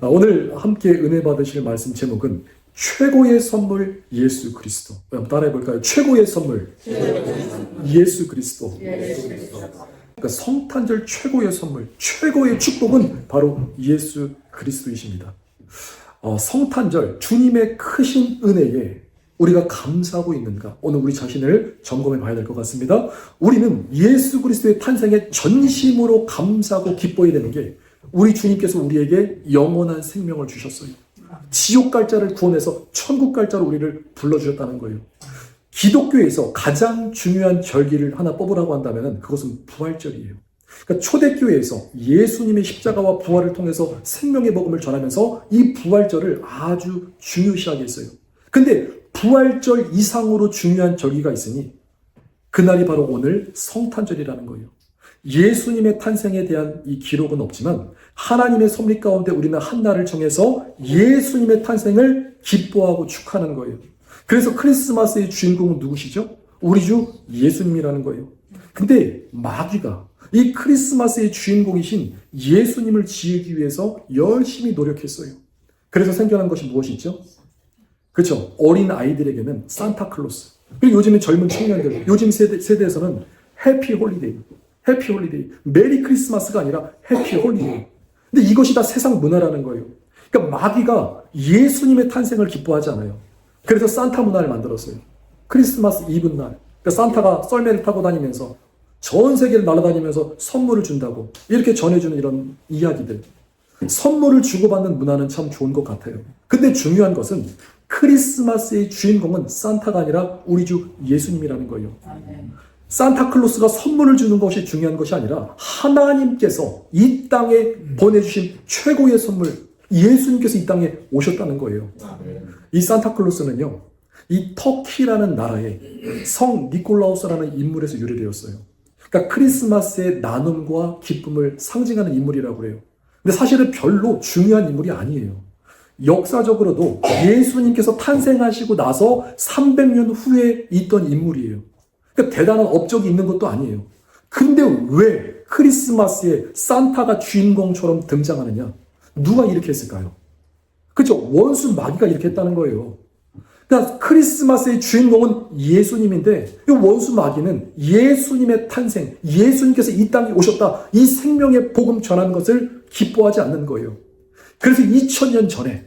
오늘 함께 은혜 받으실 말씀 제목은 최고의 선물 예수 그리스도. 따라해 볼까요? 최고의 선물 예수 그리스도. 그러니까 성탄절 최고의 선물, 최고의 축복은 바로 예수 그리스도이십니다. 성탄절 주님의 크신 은혜에 우리가 감사하고 있는가? 오늘 우리 자신을 점검해 봐야 될 것 같습니다. 우리는 예수 그리스도의 탄생에 전심으로 감사하고 기뻐해야 되는 게, 우리 주님께서 우리에게 영원한 생명을 주셨어요. 지옥 갈 자를 구원해서 천국 갈 자로 우리를 불러주셨다는 거예요. 기독교에서 가장 중요한 절기를 하나 뽑으라고 한다면 그것은 부활절이에요. 그러니까 초대교회에서 예수님의 십자가와 부활을 통해서 생명의 복음을 전하면서 이 부활절을 아주 중요시하게 했어요. 근데 부활절 이상으로 중요한 절기가 있으니 그날이 바로 오늘 성탄절이라는 거예요. 예수님의 탄생에 대한 이 기록은 없지만 하나님의 섭리 가운데 우리는 한 날을 정해서 예수님의 탄생을 기뻐하고 축하하는 거예요. 그래서 크리스마스의 주인공은 누구시죠? 우리 주 예수님이라는 거예요. 근데 마귀가 이 크리스마스의 주인공이신 예수님을 지우기 위해서 열심히 노력했어요. 그래서 생겨난 것이 무엇이죠? 그렇죠. 어린 아이들에게는 산타클로스. 그리고 요즘에 젊은 청년들, 요즘 세대에서는 해피 홀리데이. 해피 홀리데이. 메리 크리스마스가 아니라 해피 홀리데이. 근데 이것이 다 세상 문화라는 거예요. 그러니까 마귀가 예수님의 탄생을 기뻐하지 않아요. 그래서 산타 문화를 만들었어요. 크리스마스 이브 날. 그러니까 산타가 썰매를 타고 다니면서 전 세계를 날아다니면서 선물을 준다고 이렇게 전해주는 이런 이야기들. 선물을 주고받는 문화는 참 좋은 것 같아요. 근데 중요한 것은 크리스마스의 주인공은 산타가 아니라 우리 주 예수님이라는 거예요. 산타클로스가 선물을 주는 것이 중요한 것이 아니라 하나님께서 이 땅에 보내주신 최고의 선물, 예수님께서 이 땅에 오셨다는 거예요. 이 산타클로스는요, 이 터키라는 나라의 성 니콜라우스라는 인물에서 유래되었어요. 그러니까 크리스마스의 나눔과 기쁨을 상징하는 인물이라고 해요. 근데 사실은 별로 중요한 인물이 아니에요. 역사적으로도 예수님께서 탄생하시고 나서 300년 후에 있던 인물이에요. 그러니까 대단한 업적이 있는 것도 아니에요. 근데 왜 크리스마스에 산타가 주인공처럼 등장하느냐? 누가 이렇게 했을까요? 그렇죠? 원수 마귀가 이렇게 했다는 거예요. 그러니까 크리스마스의 주인공은 예수님인데 이 원수 마귀는 예수님의 탄생, 예수님께서 이 땅에 오셨다, 이 생명의 복음 전하는 것을 기뻐하지 않는 거예요. 그래서 2000년 전에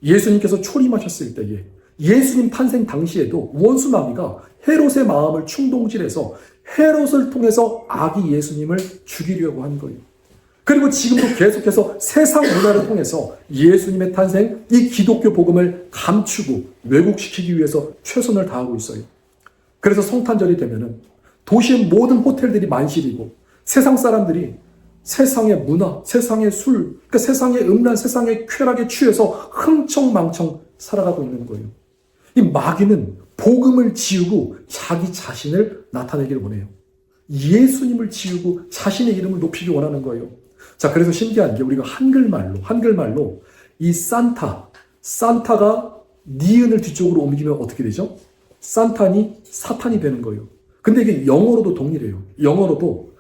예수님께서 초림하셨을 때에 예수님 탄생 당시에도 원수 마귀가 헤롯의 마음을 충동질해서 헤롯을 통해서 아기 예수님을 죽이려고 한 거예요. 그리고 지금도 계속해서 세상 문화를 통해서 예수님의 탄생, 이 기독교 복음을 감추고 왜곡시키기 위해서 최선을 다하고 있어요. 그래서 성탄절이 되면은 도시의 모든 호텔들이 만실이고 세상 사람들이 세상의 문화, 세상의 술, 그러니까 세상의 음란, 세상의 쾌락에 취해서 흥청망청 살아가고 있는 거예요. 이 마귀는 복음을 지우고 자기 자신을 나타내기를 원해요. 예수님을 지우고 자신의 이름을 높이기 원하는 거예요. 자, 그래서 신기한 게 우리가 한글말로 이 산타가 니은을 뒤쪽으로 옮기면 어떻게 되죠? 산타니 사탄이 되는 거예요. 근데 이게 영어로도 동일해요. 영어로도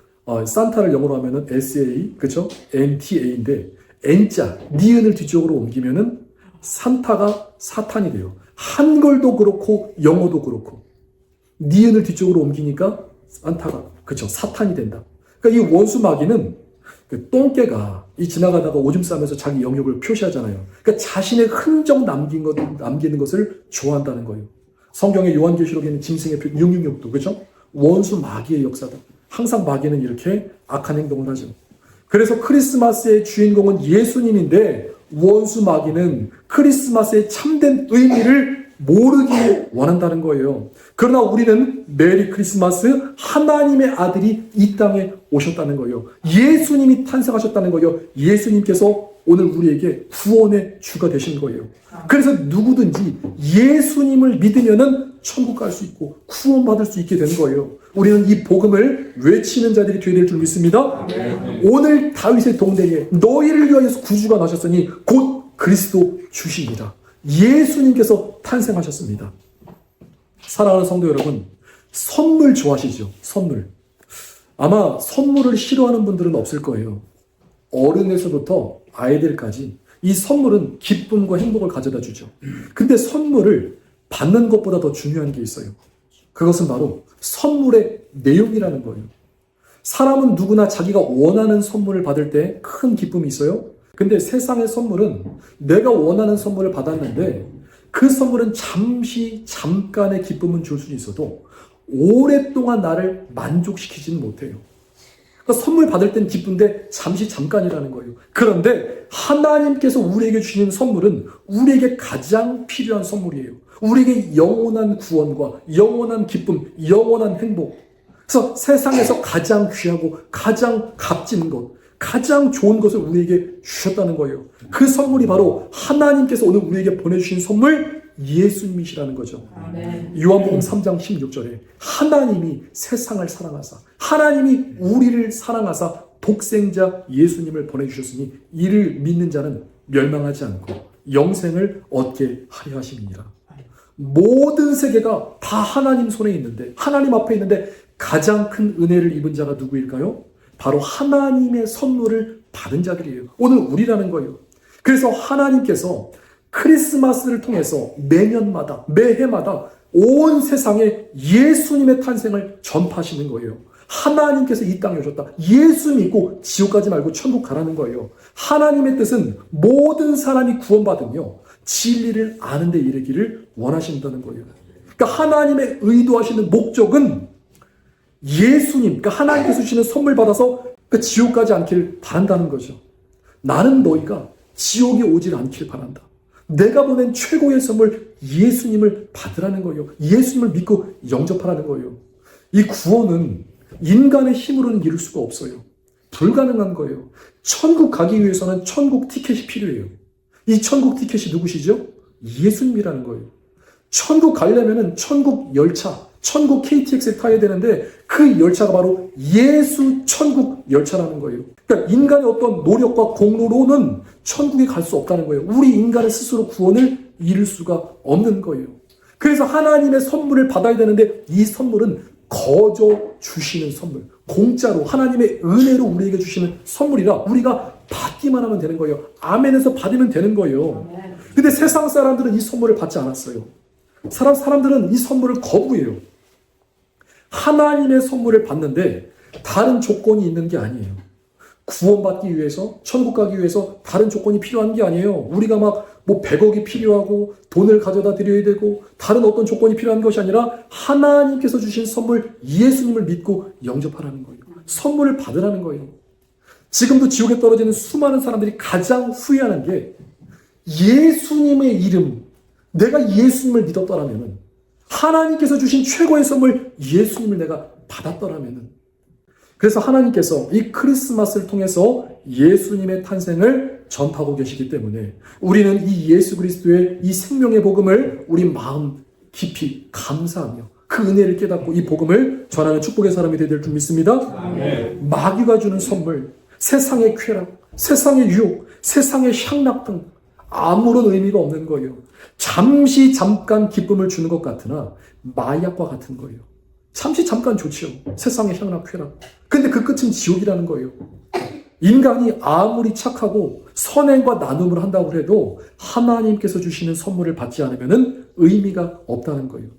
산타를 영어로 하면은 SA, 그쵸? NTA인데, N자, 니은을 뒤쪽으로 옮기면은 산타가 사탄이 돼요. 한글도 그렇고, 영어도 그렇고. 니은을 뒤쪽으로 옮기니까 산타가, 그쵸? 사탄이 된다. 그러니까 이 원수 마귀는 그 똥개가 지나가다가 오줌 싸면서 자기 영역을 표시하잖아요. 그러니까 자신의 흔적 남기는 것을 좋아한다는 거예요. 성경의 요한계시록에 있는 짐승의 표 666도, 그죠? 원수 마귀의 역사다. 항상 마귀는 이렇게 악한 행동을 하죠. 그래서 크리스마스의 주인공은 예수님인데 원수 마귀는 크리스마스의 참된 의미를 모르기 원한다는 거예요. 그러나 우리는 메리 크리스마스, 하나님의 아들이 이 땅에 오셨다는 거예요. 예수님이 탄생하셨다는 거예요. 예수님께서 오늘 우리에게 구원의 주가 되신 거예요. 그래서 누구든지 예수님을 믿으면은 천국 갈 수 있고 구원받을 수 있게 되는 거예요. 우리는 이 복음을 외치는 자들이 되어야 될 줄 믿습니다. 오늘 다윗의 동대에 너희를 위하여 구주가 나셨으니 곧 그리스도 주시니라. 예수님께서 탄생하셨습니다. 사랑하는 성도 여러분, 선물 좋아하시죠? 선물. 아마 선물을 싫어하는 분들은 없을 거예요. 어른에서부터 아이들까지 이 선물은 기쁨과 행복을 가져다 주죠. 근데 선물을 받는 것보다 더 중요한 게 있어요. 그것은 바로 선물의 내용이라는 거예요. 사람은 누구나 자기가 원하는 선물을 받을 때 큰 기쁨이 있어요. 근데 세상의 선물은 내가 원하는 선물을 받았는데 그 선물은 잠깐의 기쁨은 줄 수 있어도 오랫동안 나를 만족시키지는 못해요. 그러니까 선물 받을 땐 기쁜데 잠깐이라는 거예요. 그런데 하나님께서 우리에게 주시는 선물은 우리에게 가장 필요한 선물이에요. 우리에게 영원한 구원과 영원한 기쁨, 영원한 행복. 그래서 세상에서 가장 귀하고 가장 값진 것, 가장 좋은 것을 우리에게 주셨다는 거예요. 그 선물이 바로 하나님께서 오늘 우리에게 보내주신 선물, 예수님이시라는 거죠. 아멘. 요한복음 3장 16절에 하나님이 세상을 사랑하사 하나님이 우리를 사랑하사 독생자 예수님을 보내주셨으니 이를 믿는 자는 멸망하지 않고 영생을 얻게 하려 하심이니라. 모든 세계가 다 하나님 손에 있는데, 하나님 앞에 있는데 가장 큰 은혜를 입은 자가 누구일까요? 바로 하나님의 선물을 받은 자들이에요. 오늘 우리라는 거예요. 그래서 하나님께서 크리스마스를 통해서 매년마다, 매해마다 온 세상에 예수님의 탄생을 전파하시는 거예요. 하나님께서 이 땅에 오셨다. 예수 믿고 지옥 가지 말고 천국 가라는 거예요. 하나님의 뜻은 모든 사람이 구원받으며 진리를 아는 데 이르기를 원하신다는 거예요. 그러니까 하나님의 의도하시는 목적은 예수님, 그러니까 하나님께서 주시는 선물 받아서 지옥 가지 않길 바란다는 거죠. 나는 너희가 지옥에 오질 않길 바란다. 내가 보낸 최고의 선물 예수님을 받으라는 거예요. 예수님을 믿고 영접하라는 거예요. 이 구원은 인간의 힘으로는 이룰 수가 없어요. 불가능한 거예요. 천국 가기 위해서는 천국 티켓이 필요해요. 이 천국 티켓이 누구시죠? 예수님이라는 거예요. 천국 가려면은 천국 열차, 천국 KTX에 타야 되는데 그 열차가 바로 예수 천국 열차라는 거예요. 그러니까 인간의 어떤 노력과 공로로는 천국에 갈 수 없다는 거예요. 우리 인간의 스스로 구원을 이룰 수가 없는 거예요. 그래서 하나님의 선물을 받아야 되는데 이 선물은 거저 주시는 선물, 공짜로 하나님의 은혜로 우리에게 주시는 선물이라 우리가 받기만 하면 되는 거예요. 아멘에서 받으면 되는 거예요. 근데 세상 사람들은 이 선물을 받지 않았어요. 사람들은 이 선물을 거부해요. 하나님의 선물을 받는데 다른 조건이 있는 게 아니에요. 구원받기 위해서, 천국 가기 위해서 다른 조건이 필요한 게 아니에요. 우리가 막 100억이 필요하고 돈을 가져다 드려야 되고 다른 어떤 조건이 필요한 것이 아니라 하나님께서 주신 선물 예수님을 믿고 영접하라는 거예요. 선물을 받으라는 거예요. 지금도 지옥에 떨어지는 수많은 사람들이 가장 후회하는 게 예수님의 이름, 내가 예수님을 믿었더라면, 하나님께서 주신 최고의 선물 예수님을 내가 받았더라면. 그래서 하나님께서 이 크리스마스를 통해서 예수님의 탄생을 전파하고 계시기 때문에 우리는 이 예수 그리스도의 이 생명의 복음을 우리 마음 깊이 감사하며 그 은혜를 깨닫고 이 복음을 전하는 축복의 사람이 되야 될 줄 믿습니다. 아멘. 마귀가 주는 선물, 세상의 쾌락, 세상의 유혹, 세상의 향락 등 아무런 의미가 없는 거예요. 잠깐 기쁨을 주는 것 같으나 마약과 같은 거예요. 잠깐 좋죠. 세상의 향락, 쾌락. 근데 그 끝은 지옥이라는 거예요. 인간이 아무리 착하고 선행과 나눔을 한다고 해도 하나님께서 주시는 선물을 받지 않으면 의미가 없다는 거예요.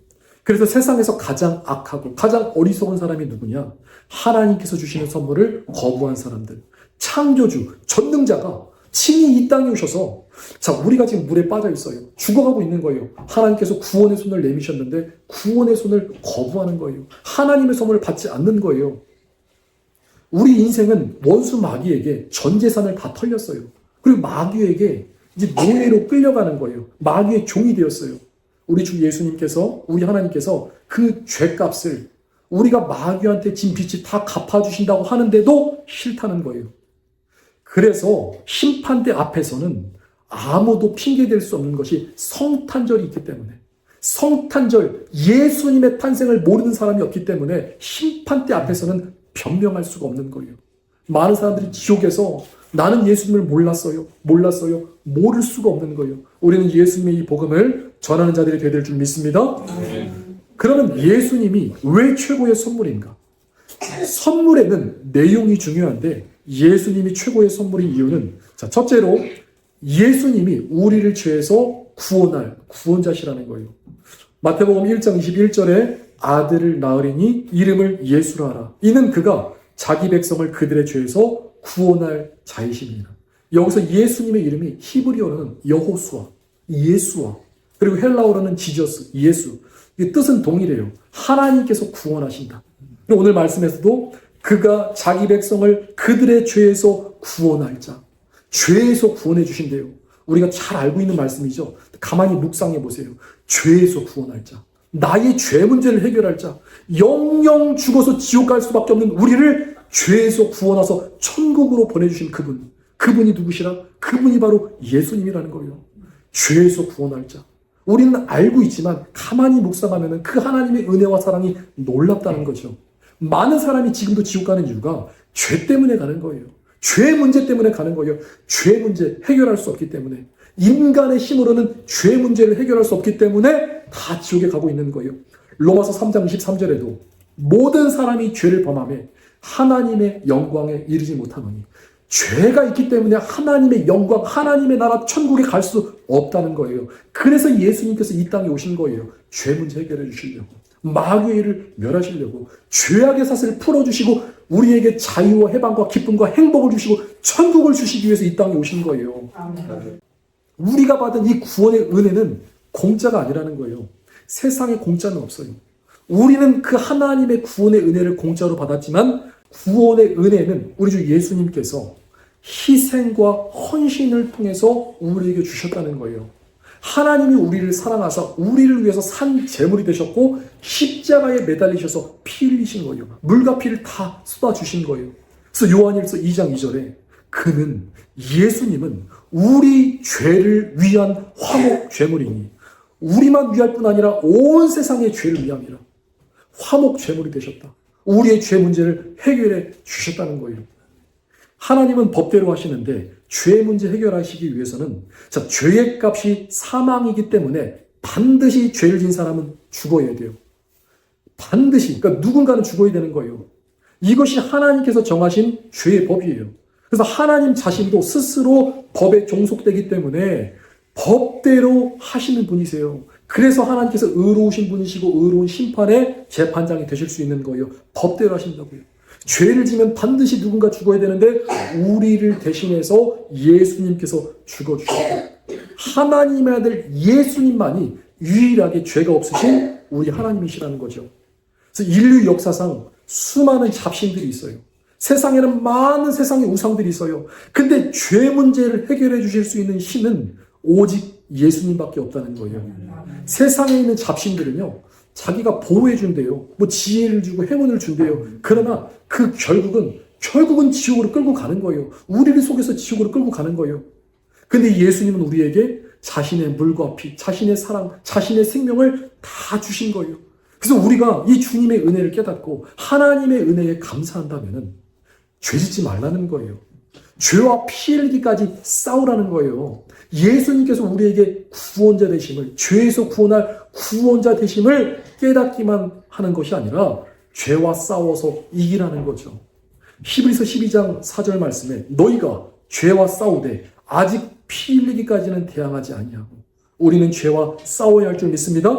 그래서 세상에서 가장 악하고 가장 어리석은 사람이 누구냐? 하나님께서 주시는 선물을 거부한 사람들. 창조주, 전능자가 친히 이 땅에 오셔서, 자, 우리가 지금 물에 빠져 있어요. 죽어가고 있는 거예요. 하나님께서 구원의 손을 내미셨는데 구원의 손을 거부하는 거예요. 하나님의 선물을 받지 않는 거예요. 우리 인생은 원수 마귀에게 전 재산을 다 털렸어요. 그리고 마귀에게 이제 노예로 끌려가는 거예요. 마귀의 종이 되었어요. 우리 주 예수님께서, 우리 하나님께서 그 죄값을 우리가 마귀한테 진 빚이 다 갚아주신다고 하는데도 싫다는 거예요. 그래서 심판대 앞에서는 아무도 핑계댈 수 없는 것이 성탄절이 있기 때문에, 성탄절, 예수님의 탄생을 모르는 사람이 없기 때문에 심판대 앞에서는 변명할 수가 없는 거예요. 많은 사람들이 지옥에서 나는 예수님을 몰랐어요. 모를 수가 없는 거예요. 우리는 예수님의 이 복음을 전하는 자들이 되어야 될 줄 믿습니다. 그러면 예수님이 왜 최고의 선물인가? 선물에는 내용이 중요한데 예수님이 최고의 선물인 이유는, 자, 첫째로 예수님이 우리를 죄에서 구원할 구원자시라는 거예요. 마태복음 1장 21절에 아들을 낳으리니 이름을 예수라 하라. 이는 그가 자기 백성을 그들의 죄에서 구원할 자이십니다. 여기서 예수님의 이름이 히브리어로는 여호수아, 예수아, 그리고 헬라어로는 지저스, 예수. 이 뜻은 동일해요. 하나님께서 구원하신다. 그리고 오늘 말씀에서도 그가 자기 백성을 그들의 죄에서 구원할 자. 죄에서 구원해 주신대요. 우리가 잘 알고 있는 말씀이죠. 가만히 묵상해 보세요. 죄에서 구원할 자. 나의 죄 문제를 해결할 자. 영영 죽어서 지옥 갈 수밖에 없는 우리를 죄에서 구원하서 천국으로 보내주신 그분. 그분이 누구시라? 그분이 바로 예수님이라는 거예요. 죄에서 구원할 자. 우리는 알고 있지만 가만히 묵상하면 그 하나님의 은혜와 사랑이 놀랍다는 거죠. 많은 사람이 지금도 지옥 가는 이유가 죄 때문에 가는 거예요. 죄 문제 때문에 가는 거예요. 죄 문제 해결할 수 없기 때문에. 인간의 힘으로는 죄 문제를 해결할 수 없기 때문에 다 지옥에 가고 있는 거예요. 로마서 3장 23절에도 모든 사람이 죄를 범하며 하나님의 영광에 이르지 못하노니 죄가 있기 때문에 하나님의 영광, 하나님의 나라 천국에 갈 수 없다는 거예요. 그래서 예수님께서 이 땅에 오신 거예요. 죄 문제 해결해 주시려고. 마귀의 일을 멸하시려고. 죄악의 사슬을 풀어주시고 우리에게 자유와 해방과 기쁨과 행복을 주시고 천국을 주시기 위해서 이 땅에 오신 거예요. 아멘. 우리가 받은 이 구원의 은혜는 공짜가 아니라는 거예요. 세상에 공짜는 없어요. 우리는 그 하나님의 구원의 은혜를 공짜로 받았지만 구원의 은혜는 우리 주 예수님께서 희생과 헌신을 통해서 우리에게 주셨다는 거예요. 하나님이 우리를 사랑하사 우리를 위해서 산 제물이 되셨고 십자가에 매달리셔서 피 흘리신 거예요. 물과 피를 다 쏟아주신 거예요. 그래서 요한일서 2장 2절에 그는 예수님은 우리 죄를 위한 화목 제물이니 우리만 위할 뿐 아니라 온 세상의 죄를 위함이라. 화목 제물이 되셨다. 우리의 죄 문제를 해결해 주셨다는 거예요. 하나님은 법대로 하시는데 죄 문제 해결하시기 위해서는 죄의 값이 사망이기 때문에 반드시 죄를 진 사람은 죽어야 돼요. 반드시. 그러니까 누군가는 죽어야 되는 거예요. 이것이 하나님께서 정하신 죄의 법이에요. 그래서 하나님 자신도 스스로 법에 종속되기 때문에 법대로 하시는 분이세요. 그래서 하나님께서 의로우신 분이시고 의로운 심판의 재판장이 되실 수 있는 거예요. 법대로 하신다고요. 죄를 지면 반드시 누군가 죽어야 되는데 우리를 대신해서 예수님께서 죽어주셨어요. 하나님의 아들 예수님만이 유일하게 죄가 없으신 우리 하나님이시라는 거죠. 그래서 인류 역사상 수많은 잡신들이 있어요. 세상에는 많은 세상의 우상들이 있어요. 근데 죄 문제를 해결해 주실 수 있는 신은 오직 예수님밖에 없다는 거예요. 세상에 있는 잡신들은요, 자기가 보호해 준대요. 뭐 지혜를 주고 행운을 준대요. 그러나 그 결국은 지옥으로 끌고 가는 거예요. 우리를 속여서 지옥으로 끌고 가는 거예요. 근데 예수님은 우리에게 자신의 물과 피, 자신의 사랑, 자신의 생명을 다 주신 거예요. 그래서 우리가 이 주님의 은혜를 깨닫고 하나님의 은혜에 감사한다면은 죄 짓지 말라는 거예요. 죄와 피 흘리기까지 싸우라는 거예요. 예수님께서 우리에게 구원자 되심을, 죄에서 구원할 구원자 되심을 깨닫기만 하는 것이 아니라 죄와 싸워서 이기라는 거죠. 히브리서 12장 4절 말씀에 너희가 죄와 싸우되 아직 피 흘리기까지는 대항하지 아니하고 우리는 죄와 싸워야 할 줄 믿습니다.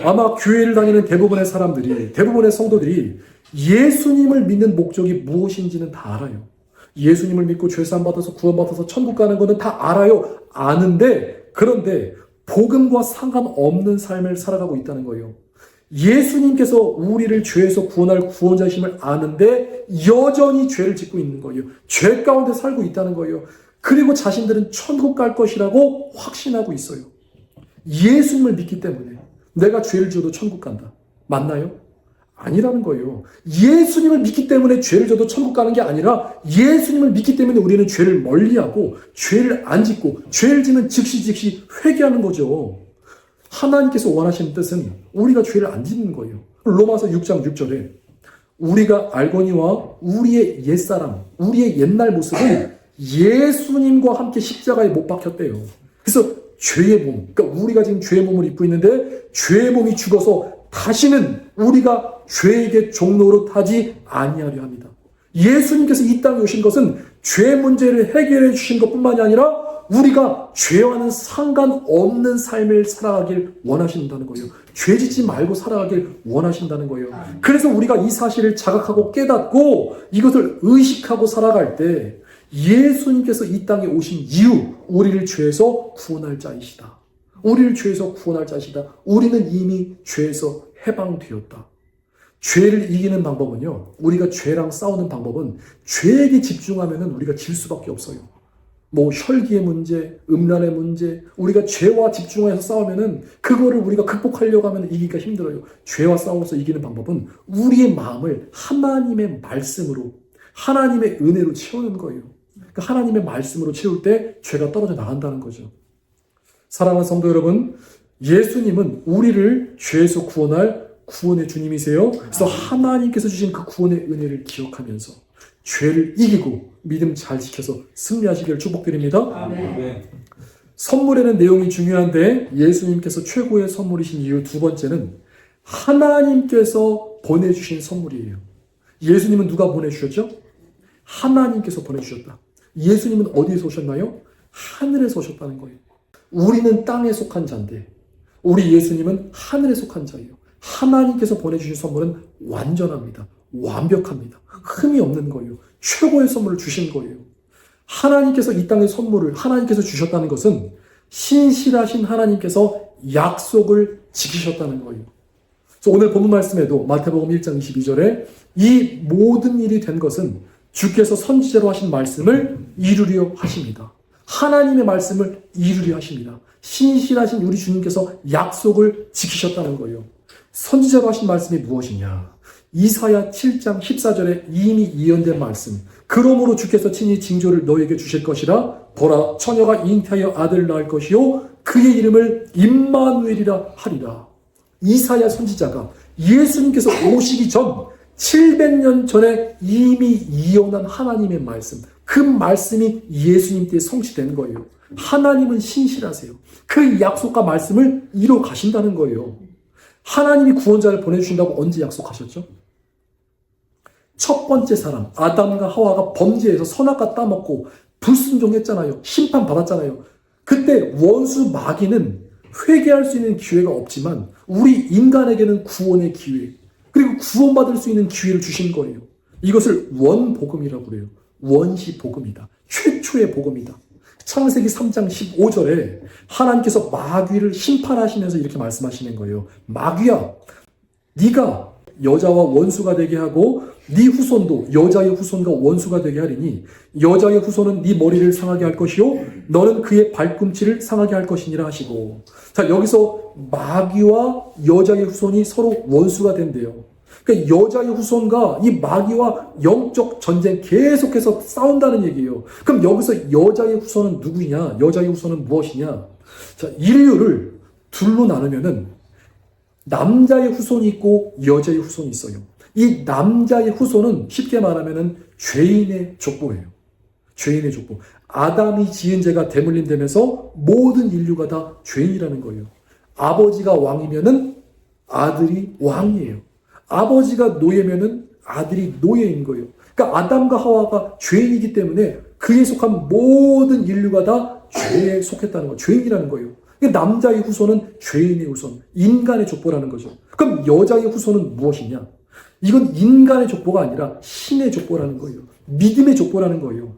아마 교회를 다니는 대부분의 사람들이, 대부분의 성도들이 예수님을 믿는 목적이 무엇인지는 다 알아요. 예수님을 믿고 죄사함 받아서 구원받아서 천국 가는 것은 다 알아요. 아는데, 그런데 복음과 상관없는 삶을 살아가고 있다는 거예요. 예수님께서 우리를 죄에서 구원할 구원자심을 아는데 여전히 죄를 짓고 있는 거예요. 죄 가운데 살고 있다는 거예요. 그리고 자신들은 천국 갈 것이라고 확신하고 있어요. 예수님을 믿기 때문에 내가 죄를 지어도 천국 간다. 맞나요? 아니라는 거예요. 예수님을 믿기 때문에 죄를 져도 천국 가는 게 아니라 예수님을 믿기 때문에 우리는 죄를 멀리하고 죄를 안 짓고 죄를 지면 즉시 회개하는 거죠. 하나님께서 원하시는 뜻은 우리가 죄를 안 짓는 거예요. 로마서 6장 6절에 우리가 알거니와 우리의 옛사람, 우리의 옛날 모습은 예수님과 함께 십자가에 못 박혔대요. 그래서 죄의 몸, 그러니까 우리가 지금 죄의 몸을 입고 있는데 죄의 몸이 죽어서 다시는 우리가 죄에게 종노릇하지 아니하려 합니다. 예수님께서 이 땅에 오신 것은 죄 문제를 해결해 주신 것뿐만이 아니라 우리가 죄와는 상관없는 삶을 살아가길 원하신다는 거예요. 죄 짓지 말고 살아가길 원하신다는 거예요. 그래서 우리가 이 사실을 자각하고 깨닫고 이것을 의식하고 살아갈 때 예수님께서 이 땅에 오신 이유, 우리를 죄에서 구원할 자이시다. 우리를 죄에서 구원할 자이시다. 우리는 이미 죄에서 해방되었다. 죄를 이기는 방법은요, 우리가 죄랑 싸우는 방법은 죄에게 집중하면 우리가 질 수밖에 없어요. 뭐 혈기의 문제, 음란의 문제, 우리가 죄와 집중해서 싸우면은 그거를 우리가 극복하려고 하면 이기기가 힘들어요. 죄와 싸워서 이기는 방법은 우리의 마음을 하나님의 말씀으로, 하나님의 은혜로 채우는 거예요. 그러니까 하나님의 말씀으로 채울 때 죄가 떨어져 나간다는 거죠. 사랑하는 성도 여러분, 예수님은 우리를 죄에서 구원할 구원의 주님이세요. 그래서 하나님께서 주신 그 구원의 은혜를 기억하면서 죄를 이기고 믿음 잘 지켜서 승리하시기를 축복드립니다. 아멘. 선물에는 내용이 중요한데 예수님께서 최고의 선물이신 이유 두 번째는 하나님께서 보내주신 선물이에요. 예수님은 누가 보내주셨죠? 하나님께서 보내주셨다. 예수님은 어디에서 오셨나요? 하늘에서 오셨다는 거예요. 우리는 땅에 속한 자인데 우리 예수님은 하늘에 속한 자예요. 하나님께서 보내주신 선물은 완전합니다. 완벽합니다. 흠이 없는 거예요. 최고의 선물을 주신 거예요. 하나님께서 이 땅의 선물을 하나님께서 주셨다는 것은 신실하신 하나님께서 약속을 지키셨다는 거예요. 그래서 오늘 본문 말씀에도 마태복음 1장 22절에 이 모든 일이 된 것은 주께서 선지자로 하신 말씀을 이루려 하십니다. 하나님의 말씀을 이루려 하십니다. 신실하신 우리 주님께서 약속을 지키셨다는 거예요. 선지자로 하신 말씀이 무엇이냐? 이사야 7장 14절에 이미 예언된 말씀. 그러므로 주께서 친히 징조를 너에게 주실 것이라. 보라, 처녀가 잉태하여 아들을 낳을 것이요 그의 이름을 임마누엘이라 하리라. 이사야 선지자가 예수님께서 오시기 전 700년 전에 이미 예언한 하나님의 말씀, 그 말씀이 예수님 때 성취된 거예요. 하나님은 신실하세요. 그 약속과 말씀을 이뤄 가신다는 거예요. 하나님이 구원자를 보내주신다고 언제 약속하셨죠? 첫 번째 사람 아담과 하와가 범죄해서 선악과 따먹고 불순종했잖아요. 심판받았잖아요. 그때 원수 마귀는 회개할 수 있는 기회가 없지만 우리 인간에게는 구원의 기회, 그리고 구원받을 수 있는 기회를 주신 거예요. 이것을 원복음이라고 그래요. 원시 복음이다. 최초의 복음이다. 창세기 3장 15절에 하나님께서 마귀를 심판하시면서 이렇게 말씀하시는 거예요. 마귀야, 네가 여자와 원수가 되게 하고 네 후손도 여자의 후손과 원수가 되게 하리니 여자의 후손은 네 머리를 상하게 할 것이요 너는 그의 발꿈치를 상하게 할 것이니라 하시고, 자, 여기서 마귀와 여자의 후손이 서로 원수가 된대요. 그러니까 여자의 후손과 이 마귀와 영적 전쟁 계속해서 싸운다는 얘기예요. 그럼 여기서 여자의 후손은 누구냐? 여자의 후손은 무엇이냐? 자, 인류를 둘로 나누면은 남자의 후손이 있고 여자의 후손이 있어요. 이 남자의 후손은 쉽게 말하면은 죄인의 족보예요. 죄인의 족보. 아담이 지은 죄가 대물림되면서 모든 인류가 다 죄인이라는 거예요. 아버지가 왕이면은 아들이 왕이에요. 아버지가 노예면은 아들이 노예인 거예요. 그러니까 아담과 하와가 죄인이기 때문에 그에 속한 모든 인류가 다 죄에 속했다는 거예요. 죄인이라는 거예요. 남자의 후손은 죄인의 후손, 인간의 족보라는 거죠. 그럼 여자의 후손은 무엇이냐? 이건 인간의 족보가 아니라 신의 족보라는 거예요. 믿음의 족보라는 거예요.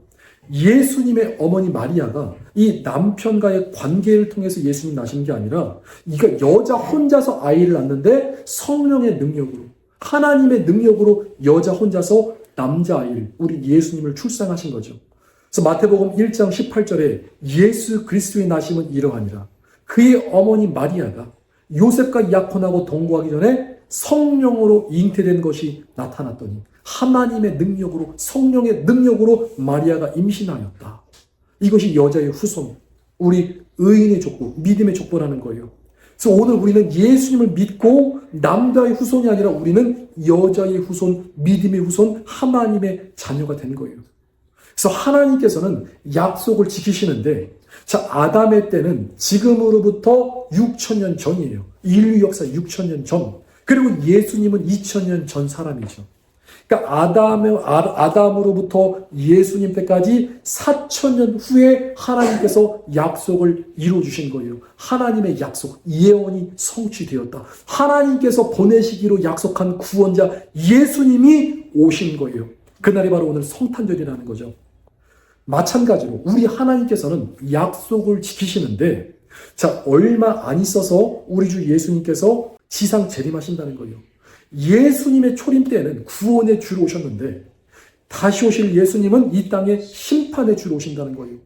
예수님의 어머니 마리아가 이 남편과의 관계를 통해서 예수님 나신 게 아니라 이가 여자 혼자서 아이를 낳는데 성령의 능력으로, 하나님의 능력으로 여자 혼자서 남자아이를, 우리 예수님을 출산하신 거죠. 그래서 마태복음 1장 18절에 예수 그리스도의 나심은 이러하니라. 그의 어머니 마리아가 요셉과 약혼하고 동거하기 전에 성령으로 잉태된 것이 나타났더니 하나님의 능력으로, 성령의 능력으로 마리아가 임신하였다. 이것이 여자의 후손, 우리 의인의 족보, 믿음의 족보라는 거예요. 그래서 오늘 우리는 예수님을 믿고 남자의 후손이 아니라 우리는 여자의 후손, 믿음의 후손, 하나님의 자녀가 된 거예요. 그래서 하나님께서는 약속을 지키시는데, 자, 아담의 때는 지금으로부터 6,000년 전이에요. 인류 역사 6,000년 전. 그리고 예수님은 2,000년 전 사람이죠. 그러니까 아담으로부터 예수님 때까지 4000년 후에 하나님께서 약속을 이루어주신 거예요. 하나님의 약속, 예언이 성취되었다. 하나님께서 보내시기로 약속한 구원자 예수님이 오신 거예요. 그날이 바로 오늘 성탄절이라는 거죠. 마찬가지로 우리 하나님께서는 약속을 지키시는데, 자, 얼마 안 있어서 우리 주 예수님께서 지상 재림하신다는 거예요. 예수님의 초림 때에는 구원의 주로 오셨는데, 다시 오실 예수님은 이 땅에 심판의 주로 오신다는 거예요.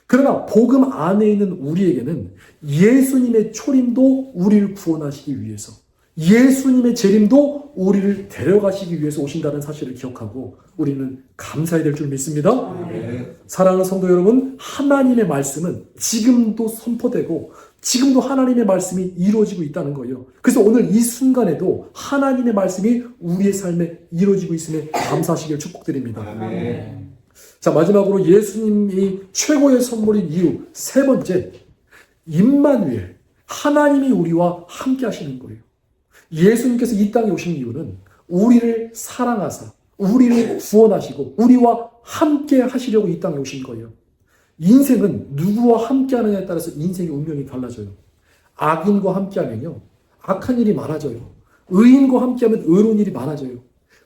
그러나 복음 안에 있는 우리에게는 예수님의 초림도 우리를 구원하시기 위해서, 예수님의 재림도 우리를 데려가시기 위해서 오신다는 사실을 기억하고 우리는 감사해야 될 줄 믿습니다. 사랑하는 성도 여러분, 하나님의 말씀은 지금도 선포되고 지금도 하나님의 말씀이 이루어지고 있다는 거예요. 그래서 오늘 이 순간에도 하나님의 말씀이 우리의 삶에 이루어지고 있음에 감사하시길 축복드립니다. 자, 마지막으로 예수님이 최고의 선물인 이유 세 번째, 임마누엘, 하나님이 우리와 함께 하시는 거예요. 예수님께서 이 땅에 오신 이유는 우리를 사랑하사 우리를 구원하시고 우리와 함께 하시려고 이 땅에 오신 거예요. 인생은 누구와 함께 하느냐에 따라서 인생의 운명이 달라져요. 악인과 함께 하면요, 악한 일이 많아져요. 의인과 함께 하면 의로운 일이 많아져요.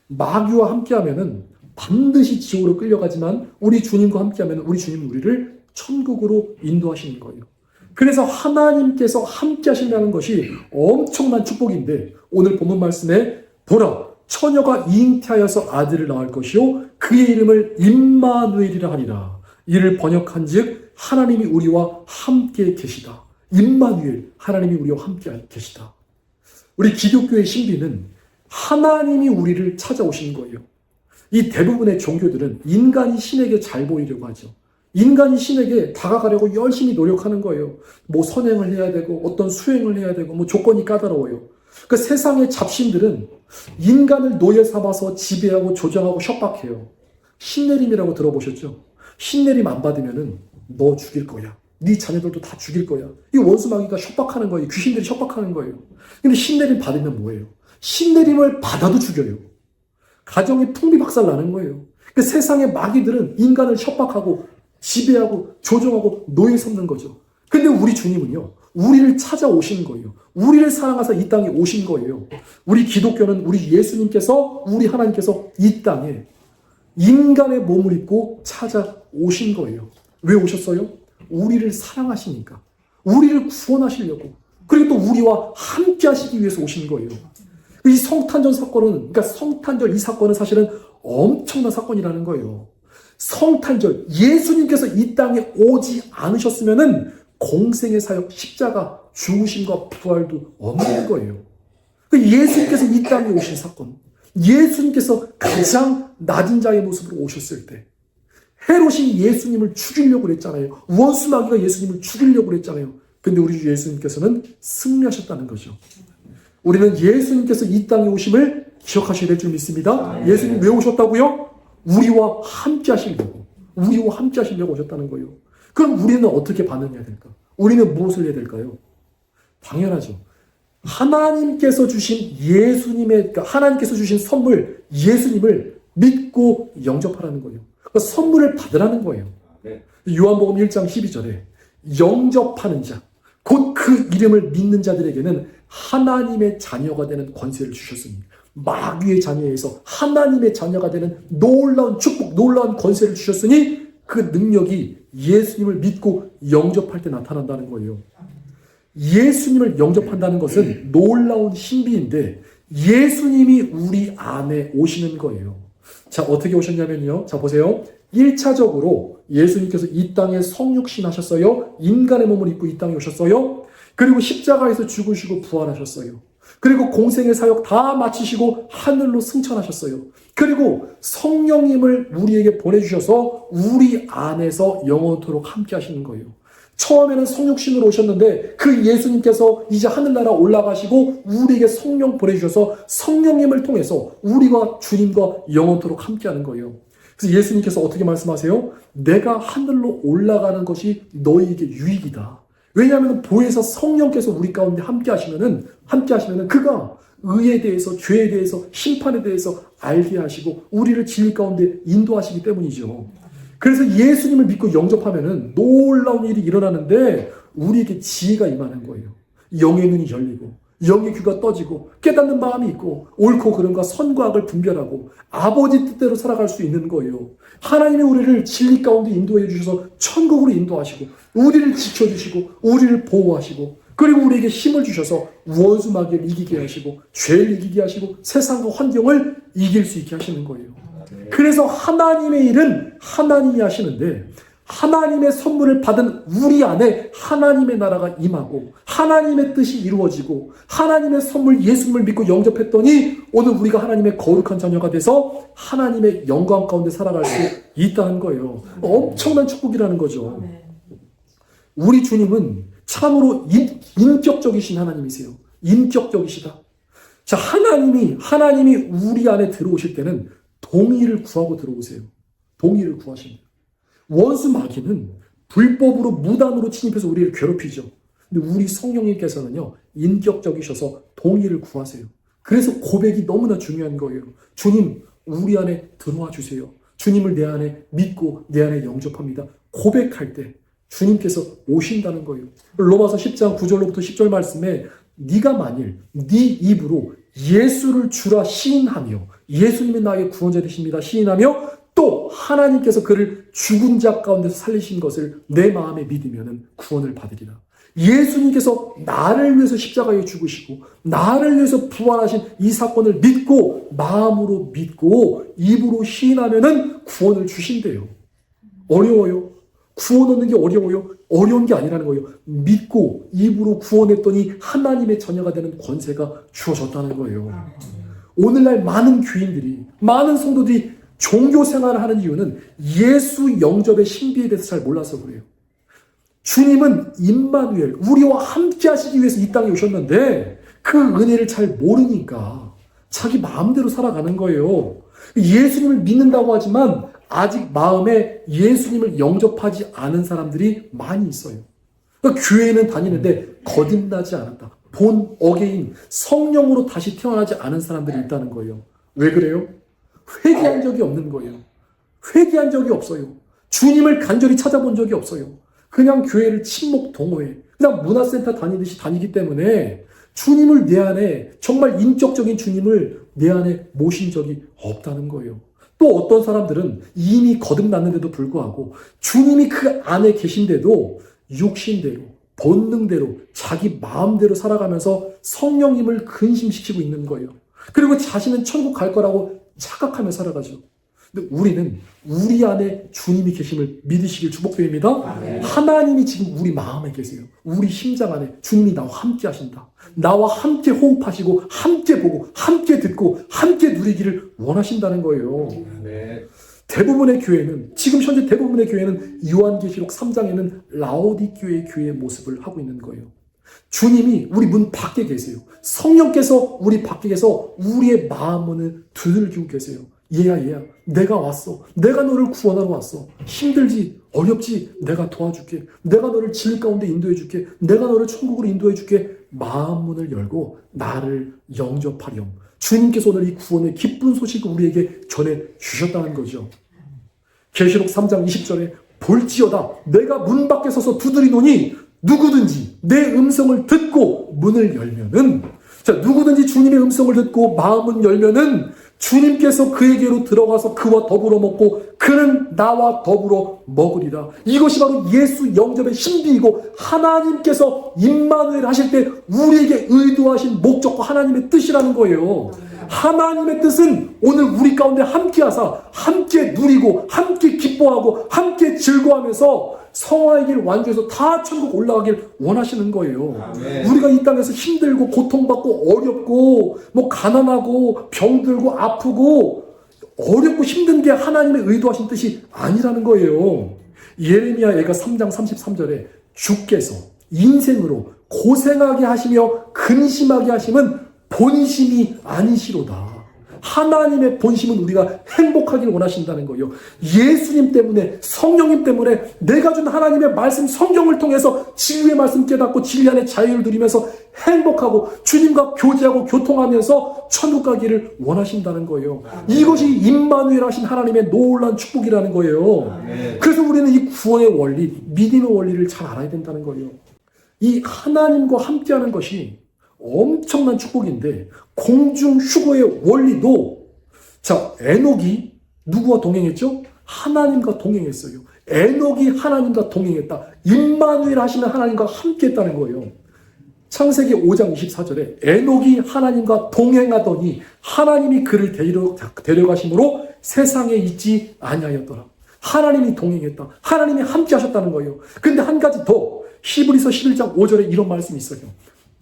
마귀와 함께 하면은 반드시 지옥으로 끌려가지만 우리 주님과 함께 하면 우리 주님은 우리를 천국으로 인도하시는 거예요. 그래서 하나님께서 함께 하신다는 것이 엄청난 축복인데, 오늘 본문 말씀에 보라, 처녀가 잉태하여서 아들을 낳을 것이요 그의 이름을 임마누엘이라 하리라. 이를 번역한 즉 하나님이 우리와 함께 계시다. 임마누엘, 하나님이 우리와 함께 계시다. 우리 기독교의 신비는 하나님이 우리를 찾아오시는 거예요. 이 대부분의 종교들은 인간이 신에게 잘 보이려고 하죠. 인간이 신에게 다가가려고 열심히 노력하는 거예요. 뭐 선행을 해야 되고 어떤 수행을 해야 되고 뭐 조건이 까다로워요. 그 세상의 잡신들은 인간을 노예 삼아서 지배하고 조정하고 협박해요. 신내림이라고 들어보셨죠? 신내림 안 받으면은 너 죽일 거야. 네 자녀들도 다 죽일 거야. 이 원수마귀가 협박하는 거예요. 귀신들이 협박하는 거예요. 근데 신내림 받으면 뭐예요? 신내림을 받아도 죽여요. 가정이 풍비박살 나는 거예요. 그 세상의 마귀들은 인간을 협박하고 지배하고 조종하고 노예 삼는 거죠. 근데 우리 주님은요, 우리를 찾아오신 거예요. 우리를 사랑하사 이 땅에 오신 거예요. 우리 기독교는 우리 예수님께서, 우리 하나님께서 이 땅에 인간의 몸을 입고 찾아오신 거예요. 왜 오셨어요? 우리를 사랑하시니까. 우리를 구원하시려고. 그리고 또 우리와 함께 하시기 위해서 오신 거예요. 이 성탄절 사건은, 그러니까 성탄절 이 사건은 사실은 엄청난 사건이라는 거예요. 성탄절, 예수님께서 이 땅에 오지 않으셨으면은 공생의 사역, 십자가, 죽으심과 부활도 없는 거예요. 예수님께서 이 땅에 오신 사건, 예수님께서 가장 낮은 자의 모습으로 오셨을 때, 헤롯이 예수님을 죽이려고 그랬잖아요. 원수마귀가 예수님을 죽이려고 그랬잖아요. 근데 우리 주 예수님께서는 승리하셨다는 거죠. 우리는 예수님께서 이 땅에 오심을 기억하셔야 될 줄 믿습니다. 예수님 왜 오셨다고요? 우리와 함께 하시려고. 우리와 함께 하시려고 오셨다는 거예요. 그럼 우리는 어떻게 반응해야 될까? 우리는 무엇을 해야 될까요? 당연하죠. 하나님께서 주신 그러니까 하나님께서 주신 선물, 예수님을 믿고 영접하라는 거예요. 그 선물을 받으라는 거예요. 요한복음 1장 12절에 영접하는 자, 곧 그 이름을 믿는 자들에게는 하나님의 자녀가 되는 권세를 주셨으니, 마귀의 자녀에서 하나님의 자녀가 되는 놀라운 축복, 놀라운 권세를 주셨으니 그 능력이 예수님을 믿고 영접할 때 나타난다는 거예요. 예수님을 영접한다는 것은 놀라운 신비인데 예수님이 우리 안에 오시는 거예요. 자, 어떻게 오셨냐면요. 자, 보세요. 1차적으로 예수님께서 이 땅에 성육신 하셨어요. 인간의 몸을 입고 이 땅에 오셨어요. 그리고 십자가에서 죽으시고 부활하셨어요. 그리고 공생의 사역 다 마치시고 하늘로 승천하셨어요. 그리고 성령님을 우리에게 보내주셔서 우리 안에서 영원토록 함께 하시는 거예요. 처음에는 성육신으로 오셨는데 그 예수님께서 이제 하늘나라 올라가시고 우리에게 성령 보내주셔서 성령님을 통해서 우리가 주님과 영원토록 함께 하는 거예요. 그래서 예수님께서 어떻게 말씀하세요? 내가 하늘로 올라가는 것이 너희에게 유익이다. 왜냐하면 보혜사 성령께서 우리 가운데 함께 하시면은 그가 의에 대해서, 죄에 대해서, 심판에 대해서 알게 하시고 우리를 진리 가운데 인도하시기 때문이죠. 그래서 예수님을 믿고 영접하면은 놀라운 일이 일어나는데 우리에게 지혜가 임하는 거예요. 영의 눈이 열리고 영의 귀가 떠지고 깨닫는 마음이 있고 옳고 그름과 선과 악을 분별하고 아버지 뜻대로 살아갈 수 있는 거예요. 하나님이 우리를 진리 가운데 인도해 주셔서 천국으로 인도하시고 우리를 지켜주시고 우리를 보호하시고 그리고 우리에게 힘을 주셔서 원수 마귀를 이기게 하시고 죄를 이기게 하시고 세상과 환경을 이길 수 있게 하시는 거예요. 그래서 하나님의 일은 하나님이 하시는데 하나님의 선물을 받은 우리 안에 하나님의 나라가 임하고 하나님의 뜻이 이루어지고 하나님의 선물 예수님을 믿고 영접했더니 오늘 우리가 하나님의 거룩한 자녀가 돼서 하나님의 영광 가운데 살아갈 수 있다는 거예요. 엄청난 축복이라는 거죠. 우리 주님은 참으로 인격적이신 하나님이세요. 인격적이시다. 자, 하나님이 우리 안에 들어오실 때는 동의를 구하고 들어오세요. 동의를 구하십니다. 원수 마귀는 불법으로 무단으로 침입해서 우리를 괴롭히죠. 근데 우리 성령님께서는요, 인격적이셔서 동의를 구하세요. 그래서 고백이 너무나 중요한 거예요. 주님, 우리 안에 들어와 주세요. 주님을 내 안에 믿고 내 안에 영접합니다. 고백할 때 주님께서 오신다는 거예요. 로마서 10장 9절로부터 10절 말씀에 네가 만일 네 입으로 예수를 주라 시인하며 예수님이 나의 구원자 되십니다 시인하며 또 하나님께서 그를 죽은 자 가운데서 살리신 것을 내 마음에 믿으면 구원을 받으리라. 예수님께서 나를 위해서 십자가에 죽으시고 나를 위해서 부활하신 이 사건을 믿고 마음으로 믿고 입으로 시인하면 구원을 주신대요. 어려워요? 구원 얻는 게 어려워요? 어려운 게 아니라는 거예요. 믿고 입으로 구원했더니 하나님의 자녀가 되는 권세가 주어졌다는 거예요. 오늘날 많은 교인들이, 많은 성도들이 종교 생활을 하는 이유는 예수 영접의 신비에 대해서 잘 몰라서 그래요. 주님은 임마누엘, 우리와 함께 하시기 위해서 이 땅에 오셨는데 그 은혜를 잘 모르니까 자기 마음대로 살아가는 거예요. 예수님을 믿는다고 하지만 아직 마음에 예수님을 영접하지 않은 사람들이 많이 있어요. 그러니까 교회는 다니는데 거듭나지 않았다. 본 어게인, 성령으로 다시 태어나지 않은 사람들이 있다는 거예요. 왜 그래요? 회개한 적이 없는 거예요. 회개한 적이 없어요. 주님을 간절히 찾아본 적이 없어요. 그냥 교회를 친목 동호회, 그냥 문화센터 다니듯이 다니기 때문에 주님을 내 안에, 정말 인격적인 주님을 내 안에 모신 적이 없다는 거예요. 또 어떤 사람들은 이미 거듭났는데도 불구하고 주님이 그 안에 계신데도 육신대로, 본능대로, 자기 마음대로 살아가면서 성령님을 근심시키고 있는 거예요. 그리고 자신은 천국 갈 거라고 착각하며 살아가죠. 근데 우리는 우리 안에 주님이 계심을 믿으시길 축복드립니다. 하나님이 지금 우리 마음에 계세요. 우리 심장 안에 주님이 나와 함께 하신다. 나와 함께 호흡하시고 함께 보고 함께 듣고 함께 누리기를 원하신다는 거예요. 대부분의 교회는, 지금 현재 대부분의 교회는 요한계시록 3장에는 라오디교의 교회의 모습을 하고 있는 거예요. 주님이 우리 문 밖에 계세요. 성령께서 우리 밖에 계서 우리의 마음문을 두들기고 계세요. 얘야, 내가 왔어. 내가 너를 구원하러 왔어. 힘들지, 어렵지, 내가 도와줄게. 내가 너를 진리 가운데 인도해줄게. 내가 너를 천국으로 인도해줄게. 마음문을 열고 나를 영접하렴. 주님께서 오늘 이 구원의 기쁜 소식을 우리에게 전해주셨다는 거죠. 계시록 3장 20절에 볼지어다 내가 문 밖에 서서 두드리노니 누구든지 내 음성을 듣고 문을 열면은, 자, 누구든지 주님의 음성을 듣고 마음을 열면은 주님께서 그에게로 들어가서 그와 더불어 먹고 그는 나와 더불어 먹으리라. 이것이 바로 예수 영접의 신비이고 하나님께서 임마누엘 하실 때 우리에게 의도하신 목적과 하나님의 뜻이라는 거예요. 하나님의 뜻은 오늘 우리 가운데 함께 하사 함께 누리고 함께 기뻐하고 함께 즐거워하면서 성화의 길 완주해서 다 천국 올라가길 원하시는 거예요. 아멘. 우리가 이 땅에서 힘들고 고통받고 어렵고 뭐 가난하고 병들고 아프고 어렵고 힘든 게 하나님의 의도하신 뜻이 아니라는 거예요. 예레미야 애가 3장 33절에 주께서 인생으로 고생하게 하시며 근심하게 하심은 본심이 아니시로다. 하나님의 본심은 우리가 행복하기를 원하신다는 거예요. 예수님 때문에, 성령님 때문에 내가 준 하나님의 말씀, 성경을 통해서 진리의 말씀 깨닫고 진리 안에 자유를 누리면서 행복하고 주님과 교제하고 교통하면서 천국 가기를 원하신다는 거예요. 이것이 임마누엘 하신 하나님의 놀라운 축복이라는 거예요. 그래서 우리는 이 구원의 원리, 믿음의 원리를 잘 알아야 된다는 거예요. 이 하나님과 함께하는 것이 엄청난 축복인데, 공중 휴거의 원리도, 자, 에녹이 누구와 동행했죠? 하나님과 동행했어요. 에녹이 하나님과 동행했다. 임마누엘 하시는 하나님과 함께했다는 거예요. 창세기 5장 24절에 에녹이 하나님과 동행하더니 하나님이 그를 데려가심으로 세상에 있지 아니하였더라. 하나님이 동행했다. 하나님이 함께 하셨다는 거예요. 근데 한 가지 더, 히브리서 11장 5절에 이런 말씀이 있어요.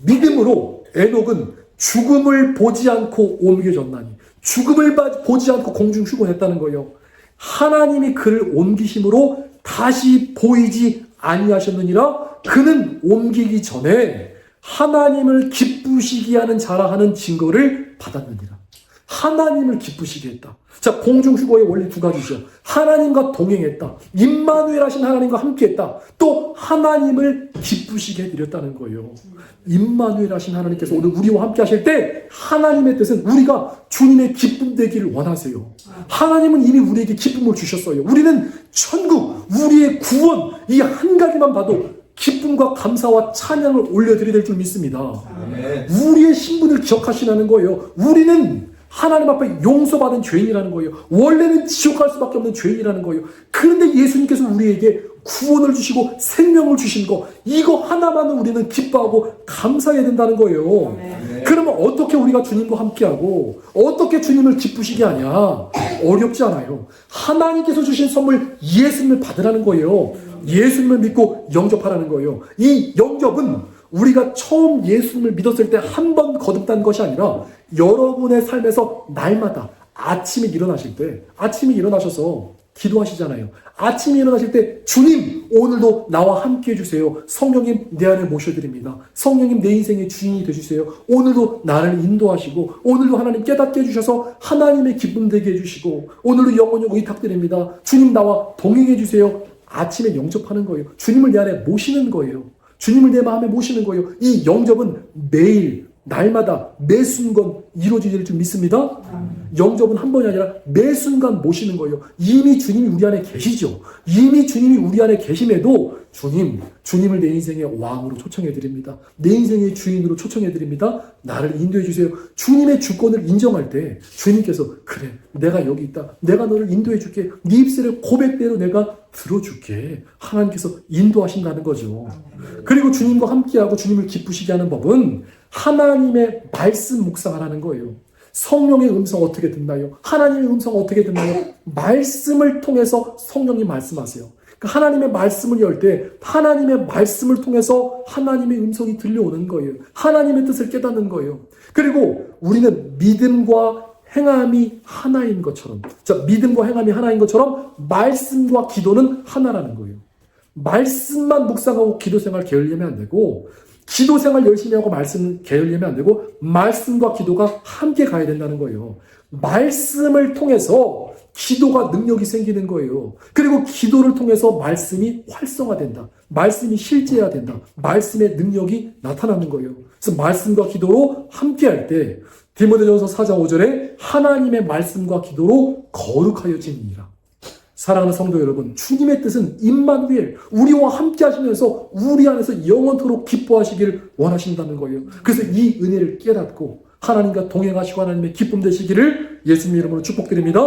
믿음으로 에녹은 죽음을 보지 않고 옮겨졌나니, 죽음을 보지 않고 공중 휴거했다는 거예요. 하나님이 그를 옮기심으로 다시 보이지 아니하셨느니라. 그는 옮기기 전에 하나님을 기쁘시게 하는 자라 하는 증거를 받았느니라. 하나님을 기쁘시게 했다. 자, 공중 휴거의 원리 두 가지죠. 하나님과 동행했다. 임마누엘 하신 하나님과 함께했다. 또 하나님을 기쁘시게 해드렸다는 거예요. 임마누엘 하신 하나님께서 오늘 우리와 함께 하실 때 하나님의 뜻은 우리가 주님의 기쁨 되기를 원하세요. 하나님은 이미 우리에게 기쁨을 주셨어요. 우리는 천국, 우리의 구원, 이 한 가지만 봐도 기쁨과 감사와 찬양을 올려드려야 될 줄 믿습니다. 우리의 신분을 기억하시라는 거예요. 우리는 하나님 앞에 용서받은 죄인이라는 거예요. 원래는 지옥 갈 수밖에 없는 죄인이라는 거예요. 그런데 예수님께서 우리에게 구원을 주시고 생명을 주신 거, 이거 하나만은 우리는 기뻐하고 감사해야 된다는 거예요. 그러면 어떻게 우리가 주님과 함께하고 어떻게 주님을 기쁘시게 하냐? 어렵지 않아요. 하나님께서 주신 선물 예수님을 받으라는 거예요. 예수님을 믿고 영접하라는 거예요. 이 영접은 우리가 처음 예수님을 믿었을 때 한 번 거듭난 것이 아니라 여러분의 삶에서 날마다 아침에 일어나실 때, 아침에 일어나셔서 기도하시잖아요. 아침에 일어나실 때 주님 오늘도 나와 함께 해주세요. 성령님 내 안에 모셔드립니다. 성령님 내 인생의 주인이 되주세요. 오늘도 나를 인도하시고 오늘도 하나님 깨닫게 해주셔서 하나님의 기쁨 되게 해주시고 오늘도 영원히 의탁드립니다. 주님 나와 동행해 주세요. 아침에 영접하는 거예요. 주님을 내 안에 모시는 거예요. 주님을 내 마음에 모시는 거예요. 이 영접은 매일, 날마다, 매 순간 이루어질 줄 믿습니다. 영접은 한 번이 아니라 매 순간 모시는 거예요. 이미 주님이 우리 안에 계시죠. 이미 주님이 우리 안에 계심에도 주님을 내 인생의 왕으로 초청해드립니다. 내 인생의 주인으로 초청해드립니다. 나를 인도해주세요. 주님의 주권을 인정할 때 주님께서 그래, 내가 여기 있다. 내가 너를 인도해줄게. 네 입술의 고백대로 내가 들어줄게. 하나님께서 인도하신다는 거죠. 그리고 주님과 함께하고 주님을 기쁘시게 하는 법은 하나님의 말씀 묵상하라는 거예요. 성령의 음성 어떻게 듣나요? 하나님의 음성 어떻게 듣나요? 말씀을 통해서 성령이 말씀하세요. 하나님의 말씀을 열 때 하나님의 말씀을 통해서 하나님의 음성이 들려오는 거예요. 하나님의 뜻을 깨닫는 거예요. 그리고 우리는 믿음과 행함이 하나인 것처럼, 자, 믿음과 행함이 하나인 것처럼 말씀과 기도는 하나라는 거예요. 말씀만 묵상하고 기도 생활 게을리면 안 되고, 기도 생활 열심히 하고 말씀 게을리면 안 되고, 말씀과 기도가 함께 가야 된다는 거예요. 말씀을 통해서 기도가 능력이 생기는 거예요. 그리고 기도를 통해서 말씀이 활성화된다. 말씀이 실제해야 된다. 말씀의 능력이 나타나는 거예요. 그래서 말씀과 기도로 함께할 때 디모데전서 4장 5절에 하나님의 말씀과 기도로 거룩하여지니라. 사랑하는 성도 여러분, 주님의 뜻은 임마누엘, 우리와 함께 하시면서 우리 안에서 영원토록 기뻐하시기를 원하신다는 거예요. 그래서 이 은혜를 깨닫고 하나님과 동행하시고 하나님의 기쁨 되시기를 예수님 이름으로 축복드립니다.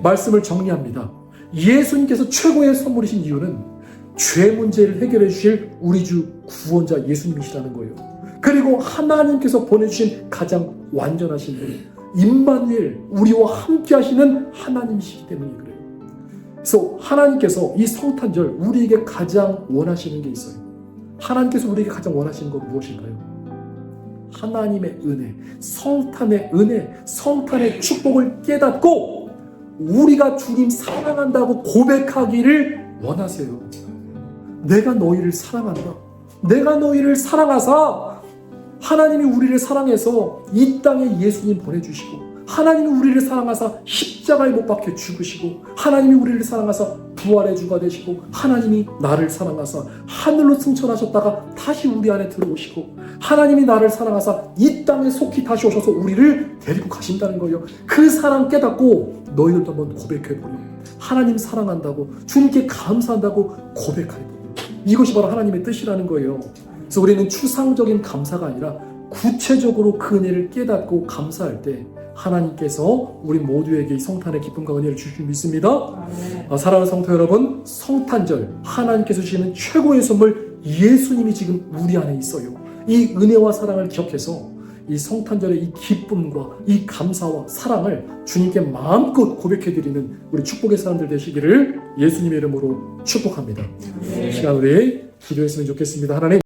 말씀을 정리합니다. 예수님께서 최고의 선물이신 이유는 죄 문제를 해결해 주실 우리 주 구원자 예수님이시라는 거예요. 그리고 하나님께서 보내주신 가장 완전하신 분, 임마누엘, 우리와 함께 하시는 하나님이시기 때문에 그래요. 그래서 하나님께서 이 성탄절 우리에게 가장 원하시는 게 있어요. 하나님께서 우리에게 가장 원하시는 건 무엇일까요? 하나님의 은혜, 성탄의 은혜, 성탄의 축복을 깨닫고 우리가 주님 사랑한다고 고백하기를 원하세요. 내가 너희를 사랑한다. 내가 너희를 사랑하사 하나님이 우리를 사랑해서 이 땅에 예수님 보내주시고 하나님이 우리를 사랑하사 십자가에 못 박혀 죽으시고, 하나님이 우리를 사랑하사 부활의 주가 되시고, 하나님이 나를 사랑하사 하늘로 승천하셨다가 다시 우리 안에 들어오시고, 하나님이 나를 사랑하사 이 땅에 속히 다시 오셔서 우리를 데리고 가신다는 거예요. 그 사랑 깨닫고 너희들도 한번 고백해보려. 하나님 사랑한다고, 주님께 감사한다고 고백하려. 이것이 바로 하나님의 뜻이라는 거예요. 그래서 우리는 추상적인 감사가 아니라 구체적으로 그 은혜를 깨닫고 감사할 때 하나님께서 우리 모두에게 이 성탄의 기쁨과 은혜를 주실 줄 믿습니다. 사랑하는 성도 여러분, 성탄절 하나님께서 주시는 최고의 선물 예수님이 지금 우리 안에 있어요. 이 은혜와 사랑을 기억해서 이 성탄절의 이 기쁨과 이 감사와 사랑을 주님께 마음껏 고백해드리는 우리 축복의 사람들 되시기를 예수님의 이름으로 축복합니다. 이 시간 우리 기도했으면 좋겠습니다. 하나님,